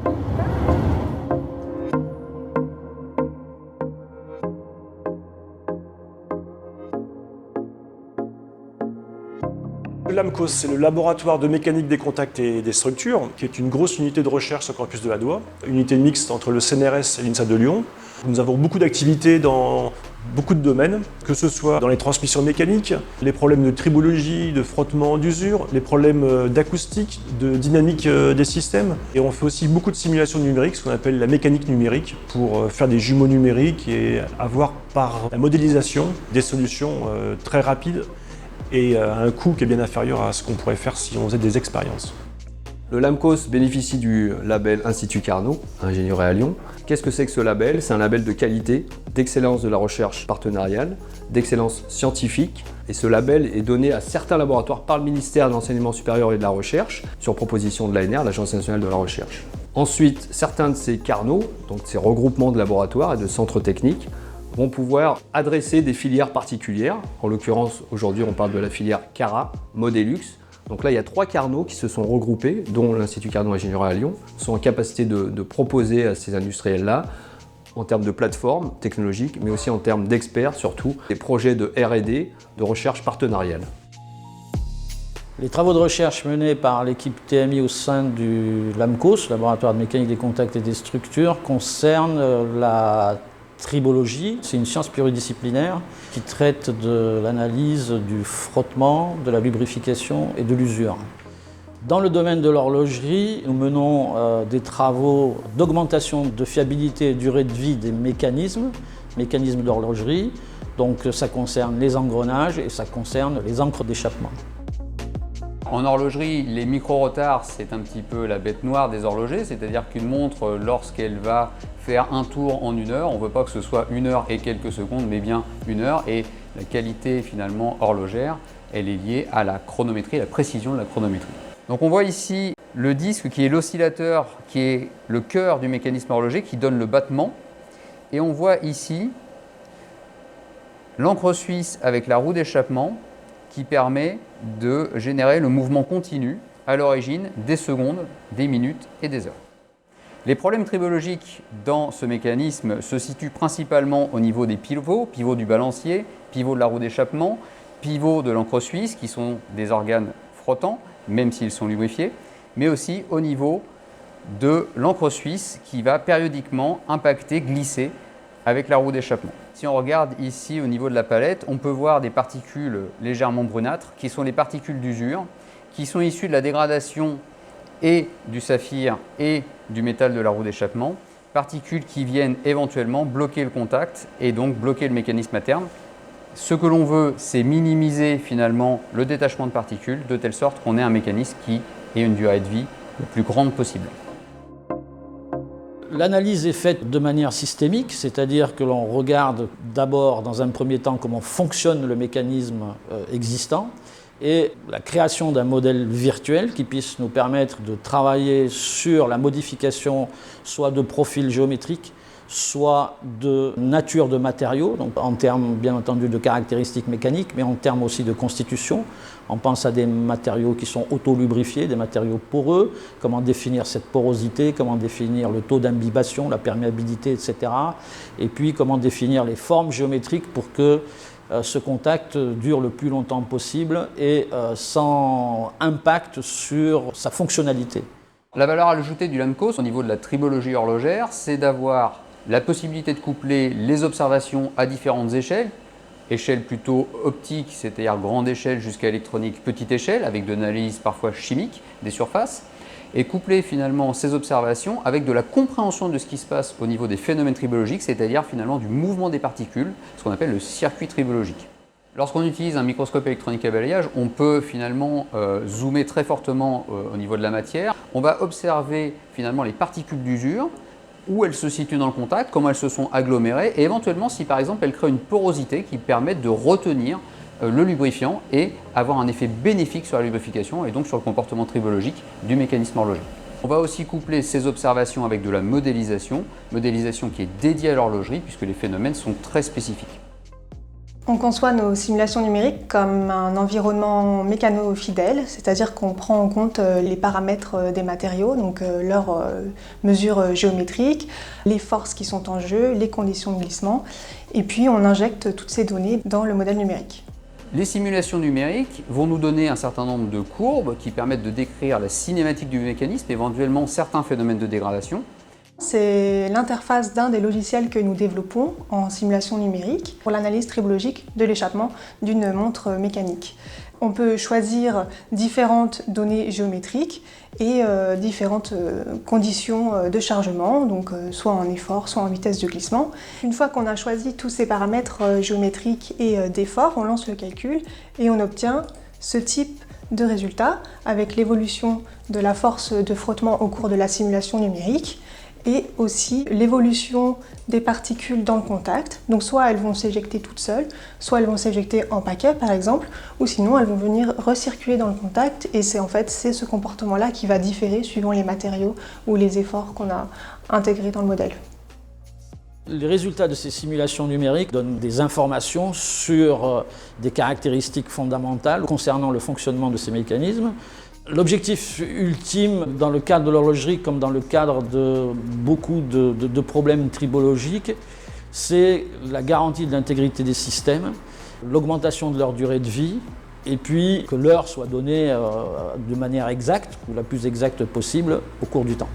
Le LAMCOS, c'est le laboratoire de mécanique des contacts et des structures, qui est une grosse unité de recherche sur le campus de la Doua, unité mixte entre le CNRS et l'INSA de Lyon. Nous avons beaucoup d'activités dans beaucoup de domaines, que ce soit dans les transmissions mécaniques, les problèmes de tribologie, de frottement d'usure, les problèmes d'acoustique, de dynamique des systèmes. Et on fait aussi beaucoup de simulations numériques, ce qu'on appelle la mécanique numérique, pour faire des jumeaux numériques et avoir par la modélisation des solutions très rapides et à un coût qui est bien inférieur à ce qu'on pourrait faire si on faisait des expériences. Le LAMCOS bénéficie du label Institut Carnot, ingénierie à Lyon. Qu'est-ce que c'est que ce label? C'est un label de qualité, d'excellence de la recherche partenariale, d'excellence scientifique. Et ce label est donné à certains laboratoires par le ministère de l'Enseignement supérieur et de la Recherche, sur proposition de l'ANR, l'Agence nationale de la recherche. Ensuite, certains de ces Carnots, donc ces regroupements de laboratoires et de centres techniques, vont pouvoir adresser des filières particulières. En l'occurrence, aujourd'hui, on parle de la filière Cara, Modelux. Donc là, il y a 3 Carnots qui se sont regroupés, dont l'Institut Carnot Ingénierie à Lyon, sont en capacité de proposer à ces industriels-là, en termes de plateforme technologique, mais aussi en termes d'experts, surtout, des projets de R&D, de recherche partenariale. Les travaux de recherche menés par l'équipe TMI au sein du LAMCOS, Laboratoire de mécanique des contacts et des structures, concernent la tribologie. C'est une science pluridisciplinaire qui traite de l'analyse du frottement, de la lubrification et de l'usure. Dans le domaine de l'horlogerie, nous menons des travaux d'augmentation de fiabilité et durée de vie des mécanismes d'horlogerie. Donc ça concerne les engrenages et ça concerne les encres d'échappement. En horlogerie, les micro-retards, c'est un petit peu la bête noire des horlogers, c'est-à-dire qu'une montre, lorsqu'elle va faire un tour en 1 heure, on ne veut pas que ce soit 1 heure et quelques secondes, mais bien 1 heure. Et la qualité finalement horlogère, elle est liée à la chronométrie, la précision de la chronométrie. Donc on voit ici le disque qui est l'oscillateur, qui est le cœur du mécanisme horloger, qui donne le battement. Et on voit ici l'encre suisse avec la roue d'échappement qui permet de générer le mouvement continu à l'origine des secondes, des minutes et des heures. Les problèmes tribologiques dans ce mécanisme se situent principalement au niveau des pivots, pivot du balancier, pivot de la roue d'échappement, pivot de l'encre suisse qui sont des organes frottants, même s'ils sont lubrifiés, mais aussi au niveau de l'encre suisse qui va périodiquement impacter, glisser avec la roue d'échappement. Si on regarde ici au niveau de la palette, on peut voir des particules légèrement brunâtres qui sont les particules d'usure, qui sont issues de la dégradation et du saphir et du métal de la roue d'échappement, particules qui viennent éventuellement bloquer le contact et donc bloquer le mécanisme à terme. Ce que l'on veut, c'est minimiser finalement le détachement de particules de telle sorte qu'on ait un mécanisme qui ait une durée de vie la plus grande possible. L'analyse est faite de manière systémique, c'est-à-dire que l'on regarde d'abord, dans un premier temps, comment fonctionne le mécanisme existant et la création d'un modèle virtuel qui puisse nous permettre de travailler sur la modification soit de profils géométriques, soit de nature de matériaux, donc en termes bien entendu de caractéristiques mécaniques, mais en termes aussi de constitution. On pense à des matériaux qui sont auto-lubrifiés, des matériaux poreux, comment définir cette porosité, comment définir le taux d'imbibition, la perméabilité, etc. Et puis comment définir les formes géométriques pour que ce contact dure le plus longtemps possible et sans impact sur sa fonctionnalité. La valeur ajoutée du LAMCOS au niveau de la tribologie horlogère, c'est d'avoir la possibilité de coupler les observations à différentes échelles, échelle plutôt optique, c'est-à-dire grande échelle jusqu'à électronique petite échelle, avec de l'analyse parfois chimique des surfaces, et coupler finalement ces observations avec de la compréhension de ce qui se passe au niveau des phénomènes tribologiques, c'est-à-dire finalement du mouvement des particules, ce qu'on appelle le circuit tribologique. Lorsqu'on utilise un microscope électronique à balayage, on peut finalement zoomer très fortement au niveau de la matière. On va observer finalement les particules d'usure, où elles se situent dans le contact, comment elles se sont agglomérées, et éventuellement si par exemple elles créent une porosité qui permet de retenir le lubrifiant et avoir un effet bénéfique sur la lubrification et donc sur le comportement tribologique du mécanisme horloger. On va aussi coupler ces observations avec de la modélisation qui est dédiée à l'horlogerie puisque les phénomènes sont très spécifiques. On conçoit nos simulations numériques comme un environnement mécano-fidèle, c'est-à-dire qu'on prend en compte les paramètres des matériaux, donc leurs mesures géométriques, les forces qui sont en jeu, les conditions de glissement, et puis on injecte toutes ces données dans le modèle numérique. Les simulations numériques vont nous donner un certain nombre de courbes qui permettent de décrire la cinématique du mécanisme, éventuellement certains phénomènes de dégradation. C'est l'interface d'un des logiciels que nous développons en simulation numérique pour l'analyse tribologique de l'échappement d'une montre mécanique. On peut choisir différentes données géométriques et différentes conditions de chargement, donc soit en effort, soit en vitesse de glissement. Une fois qu'on a choisi tous ces paramètres géométriques et d'effort, on lance le calcul et on obtient ce type de résultat avec l'évolution de la force de frottement au cours de la simulation numérique et aussi l'évolution des particules dans le contact. Donc soit elles vont s'éjecter toutes seules, soit elles vont s'éjecter en paquet par exemple, ou sinon elles vont venir recirculer dans le contact et c'est ce comportement-là qui va différer suivant les matériaux ou les efforts qu'on a intégrés dans le modèle. Les résultats de ces simulations numériques donnent des informations sur des caractéristiques fondamentales concernant le fonctionnement de ces mécanismes. L'objectif ultime, dans le cadre de l'horlogerie comme dans le cadre de beaucoup de problèmes tribologiques, c'est la garantie de l'intégrité des systèmes, l'augmentation de leur durée de vie, et puis que l'heure soit donnée de manière exacte, ou la plus exacte possible, au cours du temps.